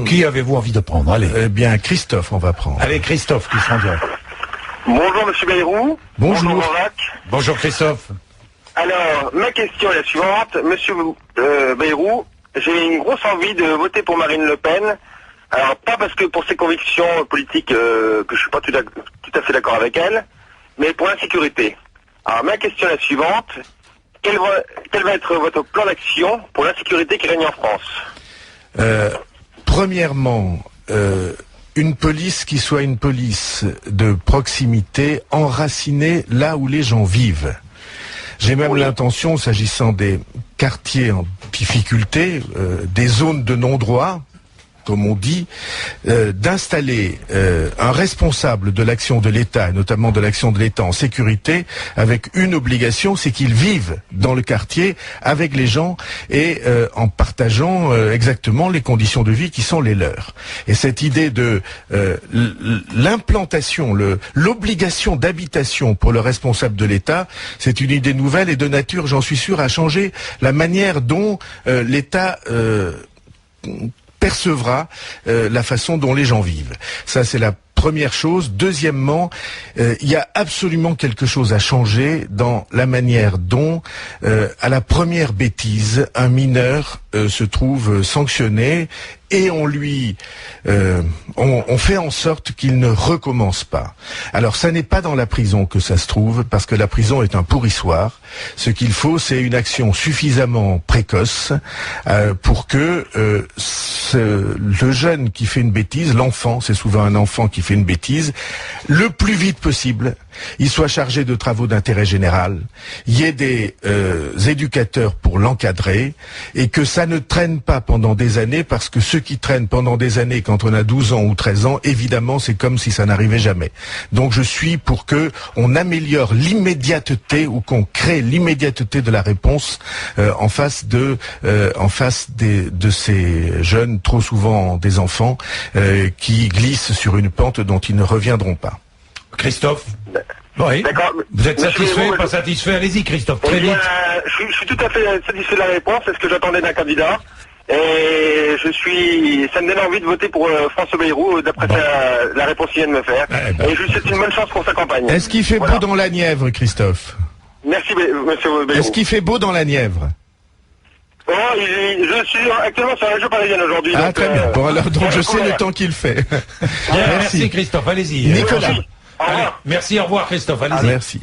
Qui avez-vous envie de prendre? Allez. Eh bien, Christophe, on va prendre. Allez, Christophe, qui s'en vient. Bonjour Monsieur Bayrou. Bonjour. Jean-Jacques. Bonjour Christophe. Alors, ma question est la suivante. Monsieur Bayrou, j'ai une grosse envie de voter pour Marine Le Pen. Alors, pas parce que pour ses convictions politiques, que je suis pas tout à fait d'accord avec elle, mais pour l'insécurité. Alors, ma question est la suivante. Quel va être votre plan d'action pour l'insécurité qui règne en France? Premièrement, une police qui soit une police de proximité, enracinée là où les gens vivent. J'ai même l'intention, s'agissant des quartiers en difficulté, des zones de non-droit, comme on dit, d'installer un responsable de l'action de l'État, et notamment de l'action de l'État en sécurité, avec une obligation, c'est qu'ils vivent dans le quartier avec les gens et en partageant exactement les conditions de vie qui sont les leurs. Et cette idée de l'implantation, l'obligation d'habitation pour le responsable de l'État, c'est une idée nouvelle et de nature, j'en suis sûr, à changer la manière dont l'État percevra la façon dont les gens vivent. Ça, c'est la première chose. Deuxièmement, il y a absolument quelque chose à changer dans la manière dont, à la première bêtise, un mineur se trouve sanctionné et on fait en sorte qu'il ne recommence pas. Alors, ça n'est pas dans la prison que ça se trouve, parce que la prison est un pourrissoir. Ce qu'il faut, c'est une action suffisamment précoce pour que le jeune qui fait une bêtise, l'enfant, c'est souvent un enfant qui fait une bêtise, le plus vite possible, il soit chargé de travaux d'intérêt général, il y ait des éducateurs pour l'encadrer, et que ça ne traîne pas pendant des années, parce que ceux qui traînent pendant des années quand on a 12 ans ou 13 ans, évidemment, c'est comme si ça n'arrivait jamais. Donc je suis pour que on améliore l'immédiateté ou qu'on crée l'immédiateté de la réponse en face de ces jeunes, trop souvent des enfants, qui glissent sur une pente dont ils ne reviendront pas. Christophe? Oui. D'accord. Vous êtes satisfait, pas satisfait? Allez-y Christophe, très vite. Je suis tout à fait satisfait de la réponse, c'est ce que j'attendais d'un candidat. Et ça me donne envie de voter pour François Bayrou, d'après la réponse qu'il vient de me faire. Et je lui souhaite une bonne chance pour sa campagne. Est-ce qu'il fait beau dans la Nièvre, Christophe? Merci, monsieur Bayrou. Est-ce qu'il fait beau dans la Nièvre? Oh, je suis actuellement sur la région parisienne aujourd'hui. Ah, donc, très bien. Bon, alors, donc je sais le temps qu'il fait. Merci Christophe, allez-y. Nicolas. Au revoir. Allez, merci, au revoir Christophe, allez-y. Merci.